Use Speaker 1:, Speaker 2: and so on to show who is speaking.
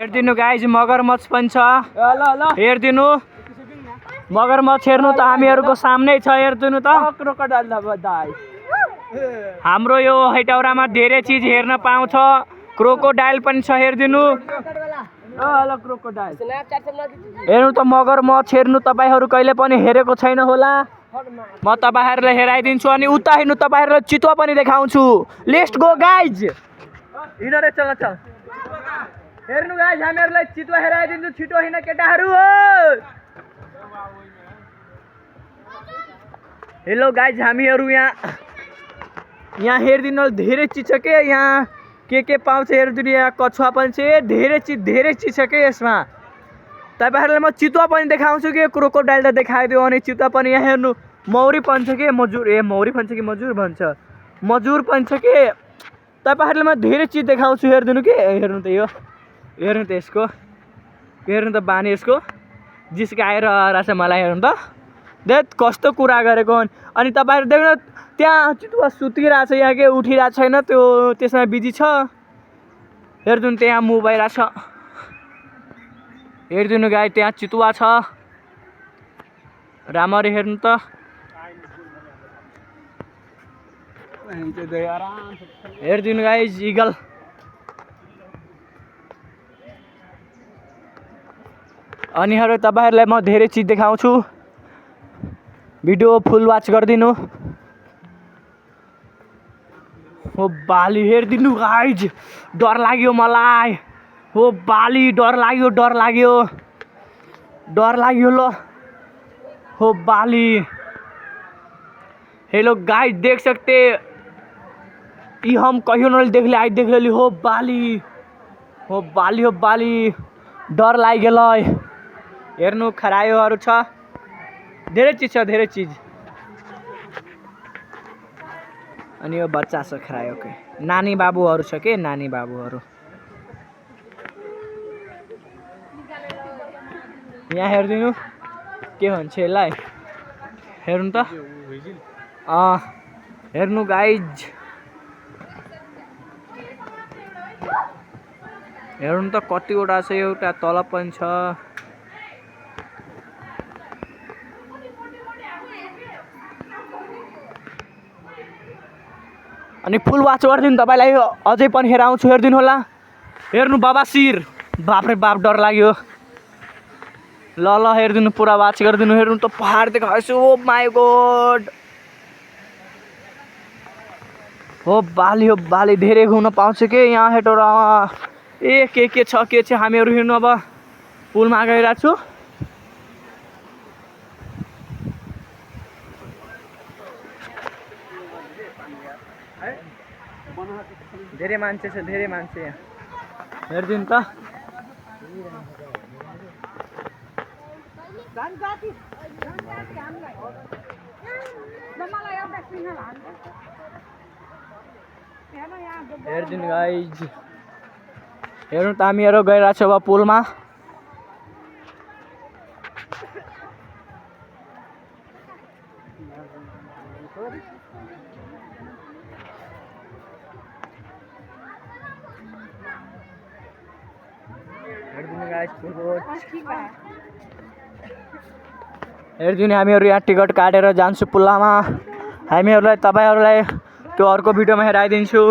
Speaker 1: हेरिदिनु गाइज मगरमच्छ पनि छ। हेरिदिनु मगरमच्छ हेर्नु त हामीहरूको सामनै छ। हेरिदिनु त हाम्रो यो हैटौरामा धेरै चिज हेर्न पाउँछ। क्रोकोडाइल पनि छ। हेरिदिनु हेर्नु त मगरमच्छ हेर्नु। तपाईहरू कहिले पनि हेरेको छैन होला। म तपाईहरूलाई हेराइदिन्छु अनि उता हेर्नु तपाईहरूलाई चितुवा पनि देखाउँछु। Let's go guys. हिँड रे चल चल। हेर्नु गाइज हामीहरूलाई चितुवा हेराइदिन्छु। छिटो हिँड केटाहरू। हेलो गाइज हामीहरू यहाँ हेरिदिनु धेरै चिज छ के। यहाँ के पाउँछ हेरिदिनु। यहाँ कछुवा पनि छ। धेरै चिज छ के यसमा। तपाईहरूलाई म चितुवा पनि देखाउँछु कि क्रोकोडाइल त देखाइदियो अनि चितुवा पनि। यहाँ हेर्नु मौरी पनि छ के। मौरी भन्छ कि मजुर भन्छ। मजुर पनि छ के। तपाईहरूलाई म धेरै चिज देखाउँछु। हेरिदिनु के। हेर्नु त यो हेर्नु त यसको हेर्नु त बानी यसको जिस्काएर रहेछ मलाई। हेर्नु त देत कस्तो कुरा गरेको। अनि तपाईँहरू देख्नु त्यहाँ चितुवा सुतिरहेछ। यहाँ के उठिरहेको छैन त्यो त्यसमा बिजी छ। हेरिदिनु त्यहाँ मुभ भइरहेछ। हेरिदिनु गाई त्यहाँ चितुवा छ। राम्ररी हेर्नु त। हेरिदिनु गाई इगल। अनि तपाईहरूलाई म धेरै चिज देखाउँछु। भिडियो फुल वाच गरिदिनु। हो बाली हेरिदिनु गाइज। डर लाग्यो मलाई। हो बाली डर लाग्यो ल। हो बाली। हेलो गाइज देख सकते ये हम कहियो नहीं देख ली। हो बाली डर लागेल। हेर्नु खरायोहरू छ। धेरै चिज अनि यो बच्चा छ खरायोकै। नानी बाबुहरू छ के। नानी बाबुहरू यहाँ हेरिदिनु के भन्छ यसलाई। हेर्नु त हेर्नु गाइज। हेर्नु त कतिवटा छ। एउटा तल पनि छ। अनि फुल वाच गरिदिनु। तपाईँलाई अझै पनि हेराउँछु। हेरिदिनु होला। हेर्नु बाबासिर। बाफ्रे बाप डर लाग्यो। ल हेरिदिनु पुरा वाच गरिदिनु। हेर्नु त पहाड देखाउँछु। ओ माई गॉड। हो बाली धेरै घुम्न पाउँछ के यहाँ हेटौरामा। के छ हामीहरू हेर्नु। अब पुलमा गइरहेको छु। धेरै मान्छे छ। यहाँ हेरिदिनु त। हेरिदिनु गाइज। हेर्नु त हामीहरू गइरहेको छौँ अब पुलमा। हेरिदिनु हामीहरू यहाँ टिकट काटेर जान्छु पुलमा। हामीहरूलाई तपाईहरूलाई त्यो अर्को भिडियोमा हेराइदिन्छु।